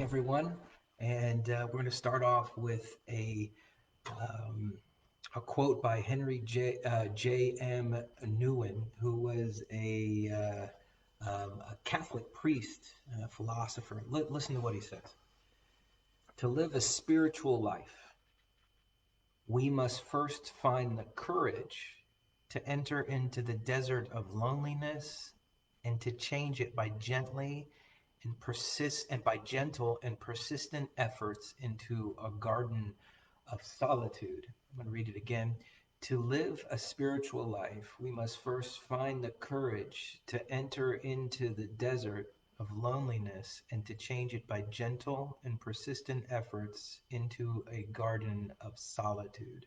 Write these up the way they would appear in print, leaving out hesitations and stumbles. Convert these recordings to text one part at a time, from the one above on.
Everyone, and we're going to start off with um, a quote by Henry J. M. Newen, who was a Catholic priest, philosopher. Listen to what he says. To live a spiritual life, we must first find the courage to enter into the desert of loneliness and to change it by gentle and persistent efforts into a garden of solitude. I'm going to read it again. To live a spiritual life, we must first find the courage to enter into the desert of loneliness and to change it by gentle and persistent efforts into a garden of solitude.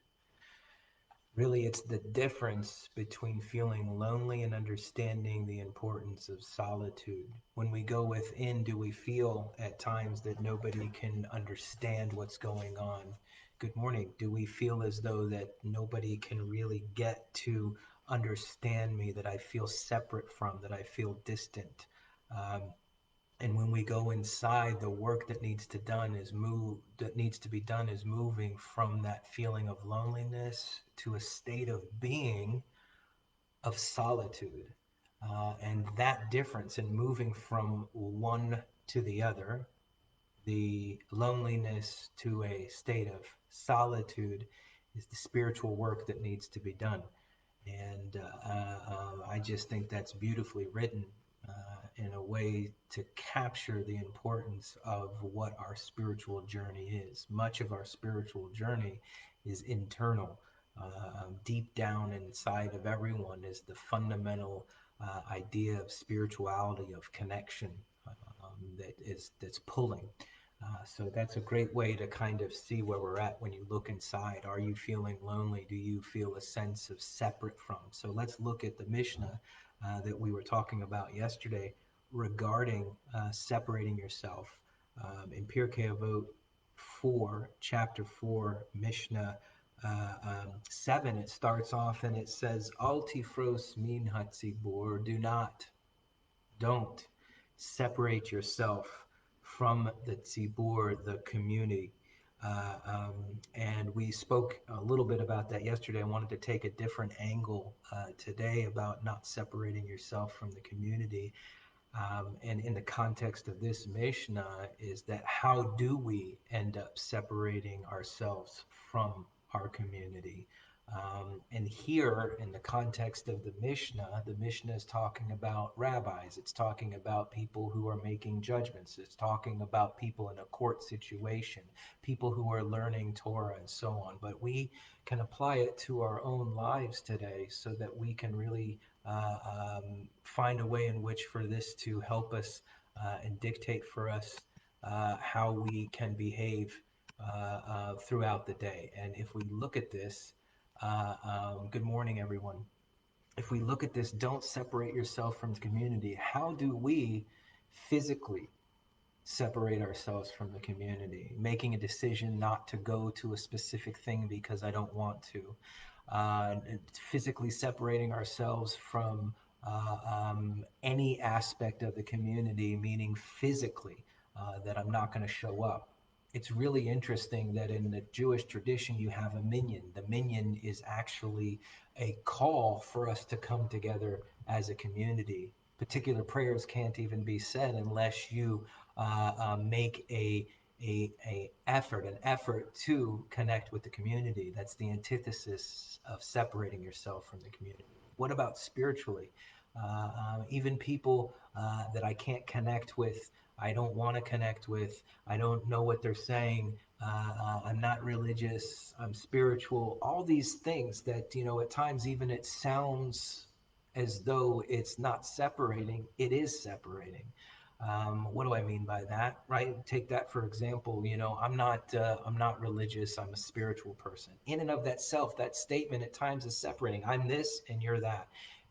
Really, it's the difference between feeling lonely and understanding the importance of solitude. When we go within, do we feel at times that nobody can understand what's going on? Good morning. Do we feel as though that nobody can really get to understand me, that I feel separate from, that I feel distant? Um, and when we go inside, the work that needs to be done is moving from that feeling of loneliness to a state of being of solitude. And that difference in moving from one to the other, the loneliness to a state of solitude, is the spiritual work that needs to be done. And I just think that's beautifully written in a way to capture the importance of what our spiritual journey is. Much of our spiritual journey is internal. Deep down inside of everyone is the fundamental idea of spirituality, of connection, that's pulling. So that's a great way to kind of see where we're at when you look inside. Are you feeling lonely? Do you feel a sense of separate from? So let's look at the Mishnah that we were talking about yesterday regarding separating yourself. In Pirkei Avot 4, chapter 4, Mishnah 7, it starts off and it says, Al tifros min hatzibur, don't separate yourself from the tzibur, the community. And we spoke a little bit about that yesterday. I wanted to take a different angle today about not separating yourself from the community. And in the context of this Mishnah, is that how do we end up separating ourselves from our community? And here, in the context of the Mishnah is talking about rabbis. It's talking about people who are making judgments. It's talking about people in a court situation, people who are learning Torah and so on. But we can apply it to our own lives today so that we can really find a way in which for this to help us and dictate for us how we can behave throughout the day. And if we look at this, good morning, everyone. If we look at this, don't separate yourself from the community. How do we physically separate ourselves from the community? Making a decision not to go to a specific thing because I don't want to. Physically separating ourselves from any aspect of the community, meaning physically, that I'm not going to show up. It's really interesting that in the Jewish tradition, you have a minyan. The minyan is actually a call for us to come together as a community. Particular prayers can't even be said unless you make an effort to connect with the community. That's the antithesis of separating yourself from the community. What about spiritually? Even people that I can't connect with, I don't want to connect with, I don't know what they're saying, I'm not religious, I'm spiritual, all these things that, at times even it sounds as though it's not separating, it is separating. What do I mean by that? Right? Take that for example. I'm not religious. I'm a spiritual person. In and of that self, that statement at times is separating. I'm this and you're that.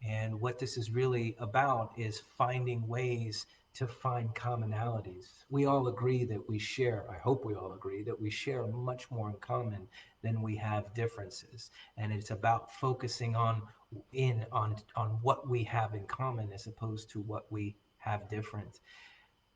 And what this is really about is finding ways to find commonalities. We all agree that we share. I hope we all agree that we share much more in common than we have differences. And it's about focusing on what we have in common as opposed to what we have different.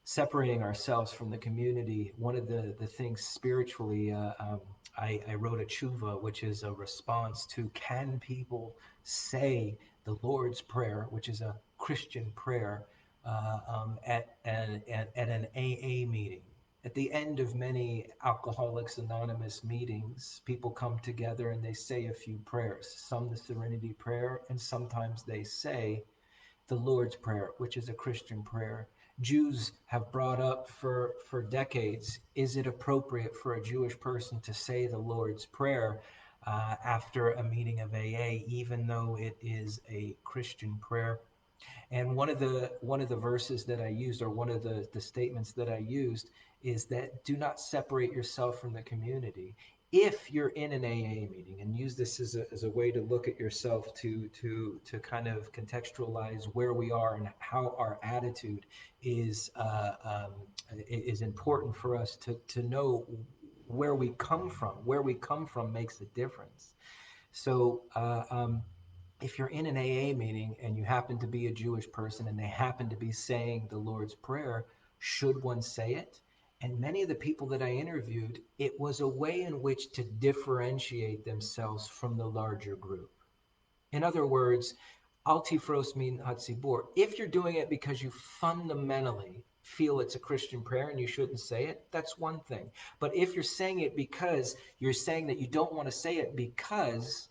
separating ourselves from the community. One of the things spiritually, I wrote a tshuva, which is a response to, can people say the Lord's Prayer, which is a Christian prayer, at an AA meeting? At the end of many Alcoholics Anonymous meetings, people come together and they say a few prayers, some the Serenity Prayer, and sometimes they say the Lord's Prayer, which is a Christian prayer. Jews have brought up for decades, is it appropriate for a Jewish person to say the Lord's Prayer after a meeting of AA, even though it is a Christian prayer? And one of the verses that I used, or one of the statements that I used, is that do not separate yourself from the community. If you're in an AA meeting, and use this as a way to look at yourself, to kind of contextualize where we are and how our attitude is important for us to know where we come from. Where we come from makes a difference. So if you're in an AA meeting and you happen to be a Jewish person and they happen to be saying the Lord's Prayer, should one say it? And many of the people that I interviewed, it was a way in which to differentiate themselves from the larger group. In other words, al tifros min hatzibur. If you're doing it because you fundamentally feel it's a Christian prayer and you shouldn't say it, that's one thing. But if you're saying it because you're saying that you don't want to say it because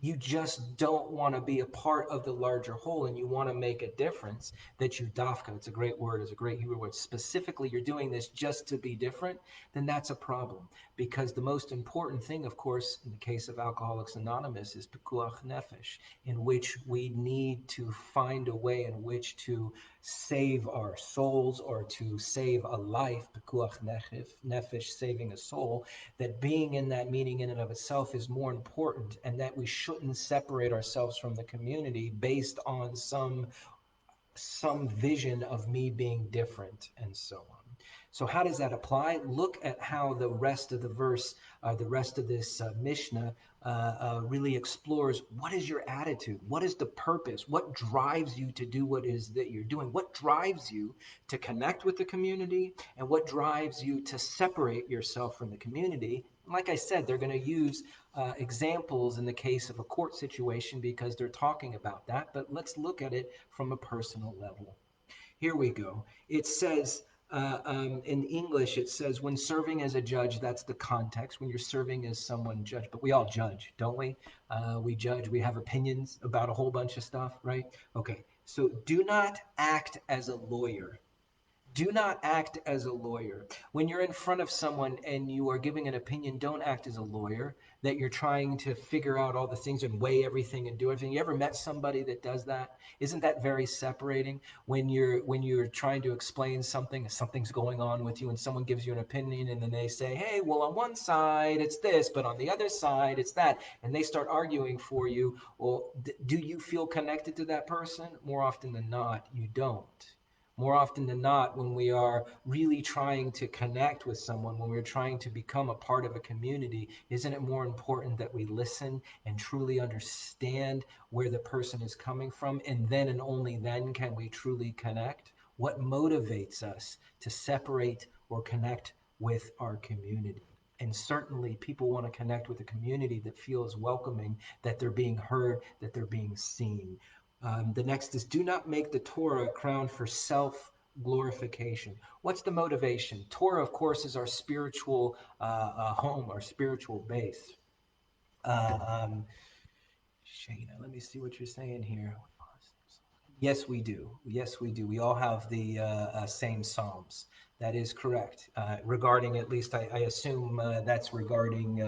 you just don't want to be a part of the larger whole and you want to make a difference, that you dafka, it's a great word, it's a great Hebrew word, specifically you're doing this just to be different, then that's a problem. Because the most important thing, of course, in the case of Alcoholics Anonymous, is pikuach nefesh, in which we need to find a way in which to save our souls, or to save a life, pikuach nefesh, saving a soul, that being in that meeting in and of itself is more important, and that we shouldn't separate ourselves from the community based on some vision of me being different, and so on. So how does that apply? Look at how the rest of the verse, the rest of this Mishnah really explores, what is your attitude? What is the purpose? What drives you to do what it is that you're doing? What drives you to connect with the community? And what drives you to separate yourself from the community? Like I said, they're going to use examples in the case of a court situation because they're talking about that. But let's look at it from a personal level. Here we go. It says, in English, it says, when serving as a judge, that's the context, when you're serving as someone judge. But we all judge, don't we? We judge, we have opinions about a whole bunch of stuff, right? Okay, so do not act as a lawyer. Do not act as a lawyer. When you're in front of someone and you are giving an opinion, don't act as a lawyer, that you're trying to figure out all the things and weigh everything and do everything. You ever met somebody that does that? Isn't that very separating? When you're trying to explain something, something's going on with you, and someone gives you an opinion, and then they say, hey, well, on one side it's this, but on the other side it's that, and they start arguing for you. Well, do you feel connected to that person? More often than not, you don't. More often than not, when we are really trying to connect with someone, when we're trying to become a part of a community, isn't it more important that we listen and truly understand where the person is coming from? And then and only then can we truly connect. What motivates us to separate or connect with our community? And certainly people want to connect with a community that feels welcoming, that they're being heard, that they're being seen. The next is, do not make the Torah a crown for self glorification. What's the motivation? Torah, of course, is our spiritual home, our spiritual base. Uh, um, Shayna, let me see what you're saying here. Yes, we do. Yes, we do. We all have the same Psalms. That is correct. Regarding, at least, I assume that's regarding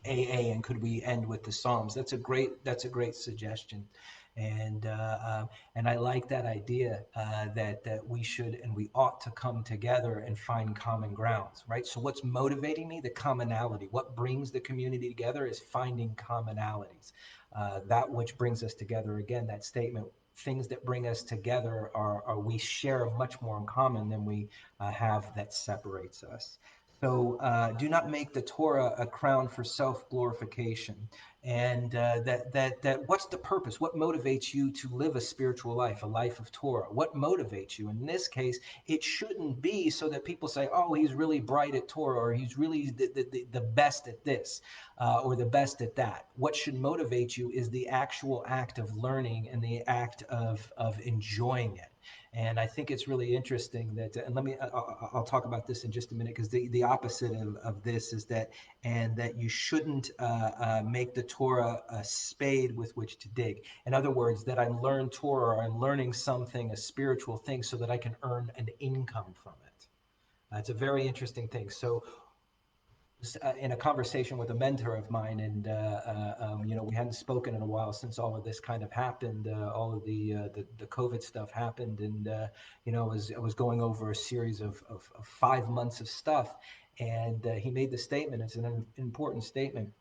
AA, and could we end with the Psalms? That's a great suggestion, and and I like that idea that we should and we ought to come together and find common grounds, right? So what's motivating me? The commonality. What brings the community together is finding commonalities. That which brings us together, again, that statement, things that bring us together are we share much more in common than we have that separates us. So do not make the Torah a crown for self-glorification. And that what's the purpose? What motivates you to live a spiritual life, a life of Torah? What motivates you? In this case, it shouldn't be so that people say, "Oh, he's really bright at Torah," or "He's really the best at this," or "the best at that." What should motivate you is the actual act of learning and the act of enjoying it. And I think it's really interesting that, and I'll talk about this in just a minute, because the opposite of this is that, and that you shouldn't make the Torah a spade with which to dig. In other words, that I learn Torah, or I'm learning something, a spiritual thing, so that I can earn an income from it. It's a very interesting thing. So in a conversation with a mentor of mine, and we hadn't spoken in a while since all of this kind of happened. All of the COVID stuff happened, and I was going over a series of 5 months of stuff, and he made the statement. It's an important statement,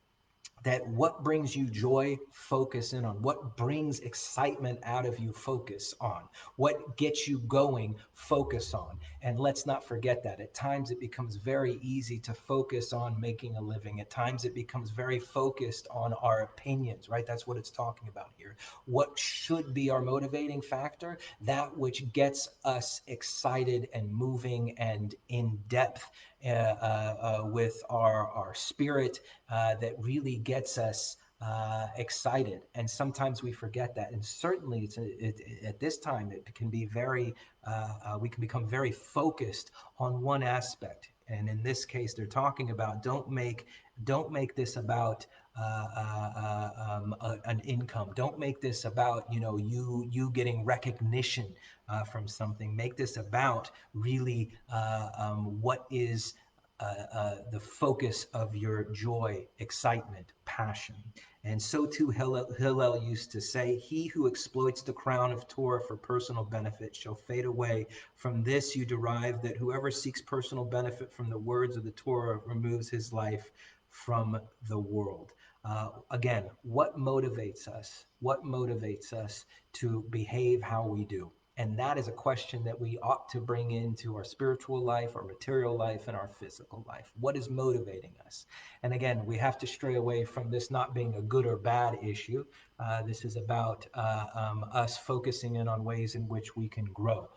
that what brings you joy, focus in on. What brings excitement out of you, focus on. What gets you going, focus on. And let's not forget that at times it becomes very easy to focus on making a living. At times it becomes very focused on our opinions, right? That's what it's talking about here. What should be our motivating factor? That which gets us excited and moving and in depth with our spirit, that really gets us excited. And sometimes we forget that. And certainly at this time, it can be we can become very focused on one aspect. And in this case, they're talking about don't make this about an income. Don't make this about you getting recognition from something. Make this about really what is the focus of your joy, excitement, passion. And so too Hillel used to say, "He who exploits the crown of Torah for personal benefit shall fade away. From this you derive that whoever seeks personal benefit from the words of the Torah removes his life from the world." Again, what motivates us? What motivates us to behave how we do? And that is a question that we ought to bring into our spiritual life, our material life, and our physical life. What is motivating us? And again, we have to stray away from this not being a good or bad issue. This is about us focusing in on ways in which we can grow.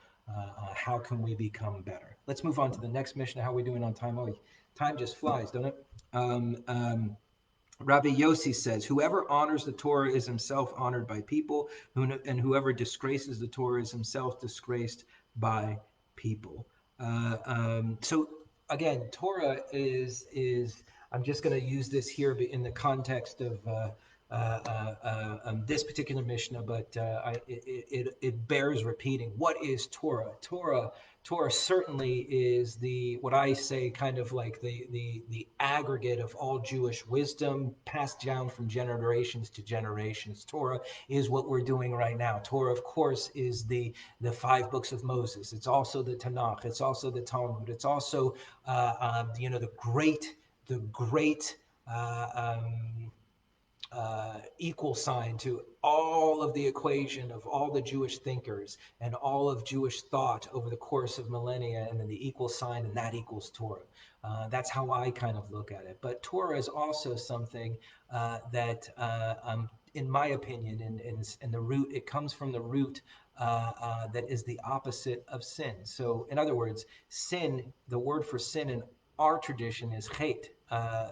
How can we become better? Let's move on to the next mission. How are we doing on time? Oh, time just flies, don't it? Rabbi Yossi says, "Whoever honors the Torah is himself honored by people, and whoever disgraces the Torah is himself disgraced by people." So again, Torah is. I'm just going to use this here in the context of this particular Mishnah, but it bears repeating. What is Torah? Torah certainly is what I say, kind of like the aggregate of all Jewish wisdom passed down from generations to generations. Torah is what we're doing right now. Torah, of course, is the 5 books of Moses. It's also the Tanakh. It's also the Talmud. It's also the great uh, um, equal sign to all of the equation of all the Jewish thinkers and all of Jewish thought over the course of millennia, and then the equal sign, and that equals Torah. That's how I kind of look at it. But Torah is also something that, in my opinion, in the root, it comes from the root that is the opposite of sin. So, in other words, sin, the word for sin in our tradition is chet.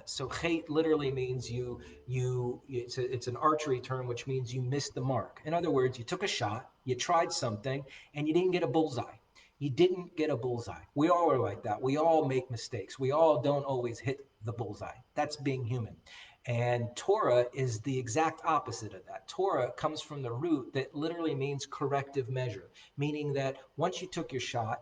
So chet literally means it's an archery term, which means you missed the mark. In other words, you took a shot, you tried something, and you didn't get a bullseye. You didn't get a bullseye. We all are like that. We all make mistakes. We all don't always hit the bullseye. That's being human. And Torah is the exact opposite of that. Torah comes from the root that literally means corrective measure, meaning that once you took your shot,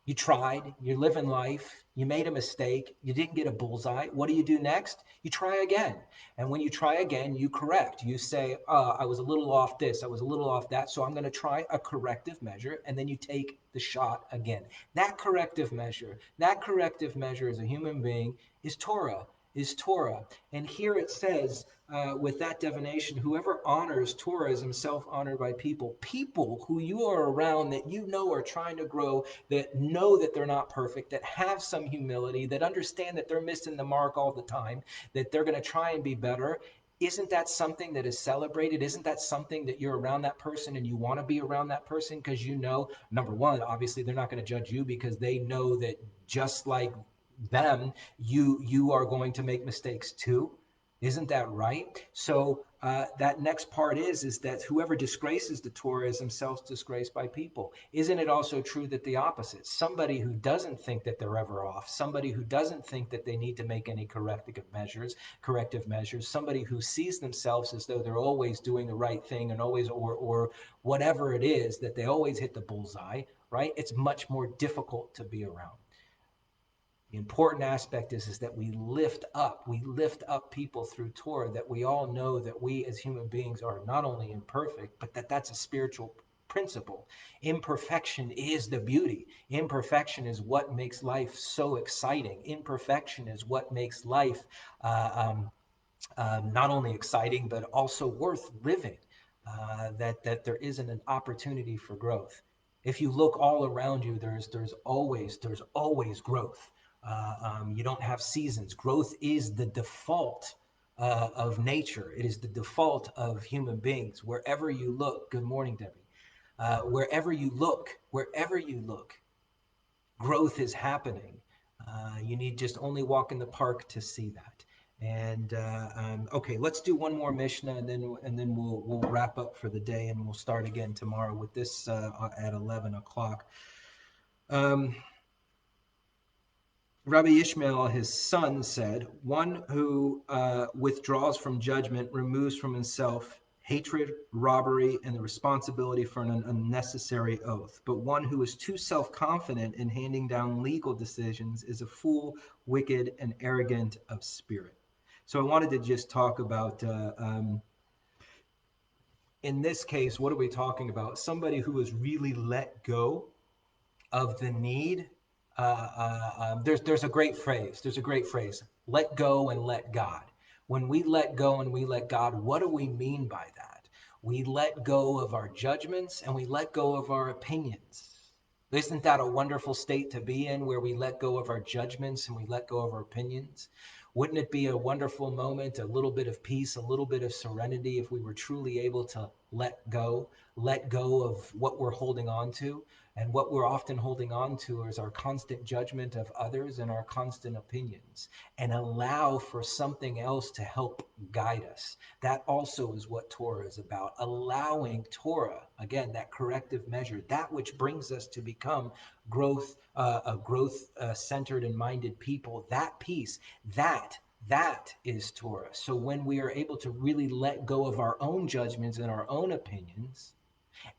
you tried, you're living life, you made a mistake, you didn't get a bullseye. What do you do next? You try again. And when you try again, you correct. You say, I was a little off this, I was a little off that, so I'm going to try a corrective measure, and then you take the shot again. That corrective measure as a human being is Torah. is Torah. And here it says, with that divination, whoever honors Torah is himself honored by people. People who you are around that you know are trying to grow, that know that they're not perfect, that have some humility, that understand that they're missing the mark all the time, that they're going to try and be better. Isn't that something that is celebrated? Isn't that something that you're around that person and you want to be around that person because you know, number one, obviously they're not going to judge you because they know that just like them, you are going to make mistakes too. Isn't that right? So that next part is that whoever disgraces the Torah is himself disgraced by people. Isn't it also true that the opposite? Somebody who doesn't think that they're ever off, somebody who doesn't think that they need to make any corrective measures, somebody who sees themselves as though they're always doing the right thing and always or whatever it is that they always hit the bullseye, right? It's much more difficult to be around. The important aspect is that we lift up people through Torah, that we all know that we as human beings are not only imperfect, but that's a spiritual principle. Imperfection is the beauty. Imperfection is what makes life so exciting. Imperfection is what makes life not only exciting, but also worth living, that there isn't an opportunity for growth. If you look all around you, there's always growth. You don't have seasons. Growth is the default of nature. It is the default of human beings. Wherever you look, good morning, Debbie. Wherever you look, growth is happening. You need just only walk in the park to see that. And okay, let's do one more Mishnah, and then we'll wrap up for the day, and we'll start again tomorrow with this at 11 o'clock. Rabbi Ishmael, his son, said, "One who withdraws from judgment removes from himself hatred, robbery, and the responsibility for an unnecessary oath. But one who is too self-confident in handing down legal decisions is a fool, wicked, and arrogant of spirit." So I wanted to just talk about, in this case, what are we talking about? Somebody who has really let go of the need. There's a great phrase. There's a great phrase. Let go and let God. When we let go and we let God, what do we mean by that? We let go of our judgments and we let go of our opinions. Isn't that a wonderful state to be in, where we let go of our judgments and we let go of our opinions? Wouldn't it be a wonderful moment, a little bit of peace, a little bit of serenity, if we were truly able to let go of what we're holding on to? And what we're often holding on to is our constant judgment of others and our constant opinions, and allow for something else to help guide us. That also is what Torah is about. Allowing Torah, again, that corrective measure, that which brings us to become a growth centered and minded people, that peace, that is Torah. So when we are able to really let go of our own judgments and our own opinions,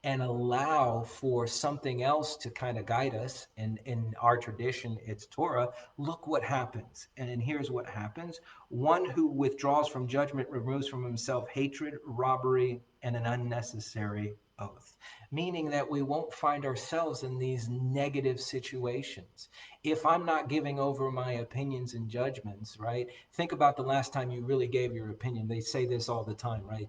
and allow for something else to kind of guide us, and in our tradition it's Torah, look what happens. And then here's what happens: one who withdraws from judgment removes from himself hatred, robbery, and an unnecessary oath. Meaning that we won't find ourselves in these negative situations. If I'm not giving over my opinions and judgments, right? Think about the last time you really gave your opinion. They say this all the time, right?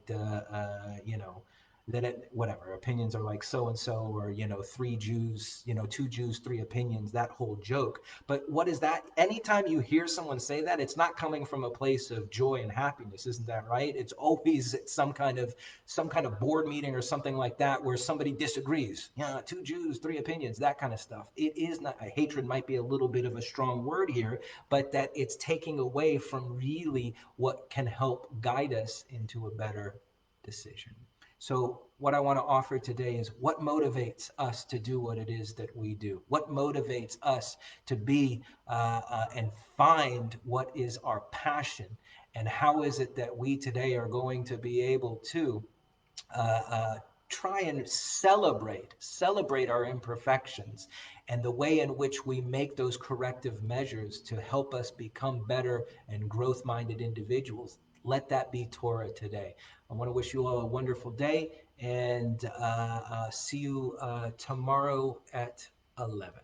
That whatever opinions are like so and so, or three Jews, two Jews, three opinions, that whole joke. But what is that? Anytime you hear someone say that, it's not coming from a place of joy and happiness. Isn't that right? It's always some kind of board meeting or something like that, where somebody disagrees. Yeah, two Jews, three opinions, that kind of stuff. It is not, hatred might be a little bit of a strong word here, but that it's taking away from really what can help guide us into a better decision. So what I want to offer today is, what motivates us to do what it is that we do? What motivates us to be and find what is our passion? And how is it that we today are going to be able to uh, uh, try and celebrate our imperfections, and the way in which we make those corrective measures to help us become better and growth-minded individuals? Let that be Torah today. I want to wish you all a wonderful day, and see you tomorrow at 11.